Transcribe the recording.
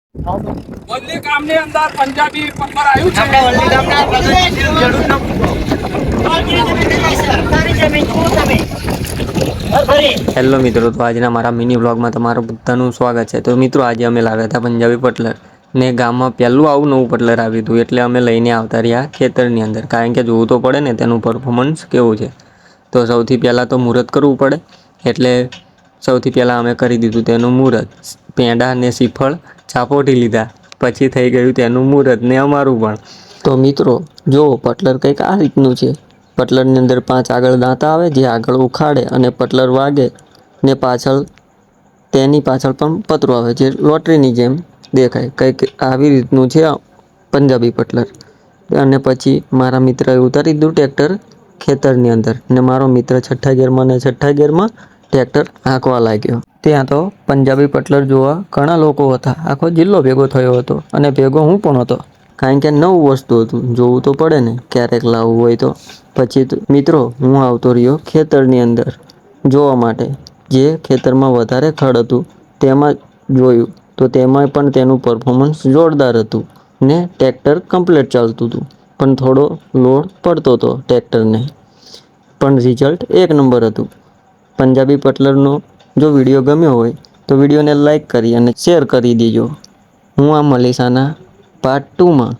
વલ્લી ગામની અંદર પંજાબી પથ્થર આવ્યું છે. આપણે વલ્લી ગામના પ્રગતિશીલ ખેડૂતનો સરકારી જમીન શું તમે હેલો મિત્રો, તો આજના મારા મિની વ્લોગમાં તમારું બધાનું સ્વાગત છે. તો મિત્રો, આજે અમે લાવ્યા હતા પંજાબી પટલર ને ગામમાં પહેલું આવું નવું પટલર આવ્યું હતું, એટલે અમે લઈને આવતા રહ્યા ખેતરની અંદર, કારણ કે જોવું તો પડે ને તેનું પરફોર્મન્સ કેવું છે. તો સૌથી પહેલાં તો મુહૂર્ત કરવું પડે, એટલે સૌથી પહેલાં અમે કરી દીધું તેનું મુહૂર્ત. પેંડા ને શ્રીફળ ચાપોટી લીધા, પછી થઈ ગયું તેનું મુહૂર્ત ને અમારું પણ. તો મિત્રો જો પટલર કંઈક આ રીતનું છે. પટલરની અંદર 5 આગળ દાંતા આવે, જે આગળ ઉખાડે અને પટલર વાગે ને પાછળ તેની પાછળ પણ પતરું આવે, જે લોટરીની જેમ દેખાય. કંઈક આવી રીતનું છે પંજાબી પટલર. અને પછી મારા મિત્રએ ઉતારી દીધું ટ્રેક્ટર ખેતરની અંદર, ને મારો મિત્ર છઠ્ઠા ગેરમાં ટ્રેક્ટર હાંકવા લાગ્યો. ત્યાં તો પંજાબી પટલર જોવા ઘણા લોકો હતા. આખો જિલ્લો ભેગો થયો હતો, અને ભેગો હું પણ હતો, કારણ કે નવું વસ્તુ હતું, જોવું તો પડે ને ક્યારેક લાવવું હોય તો. પછી મિત્રો હું આવતો રહ્યો ખેતરની અંદર જોવા માટે. જે ખેતરમાં વધારે ખડ હતું તેમાં જોયું, તો તેમાં પણ તેનું પરફોર્મન્સ જોરદાર હતું ને ટ્રેક્ટર કમ્પ્લીટ ચાલતું હતું. પણ થોડો લોડ પડતો હતો ટ્રેક્ટરને, પણ રિઝલ્ટ એક નંબર હતું. પંજાબી પટલરનો જો વિડીયો ગમ્યો હોય તો વિડીયોને લાઈક કરી અને શેર કરી દેજો. હું આ મલીસાના પાર્ટ 2માં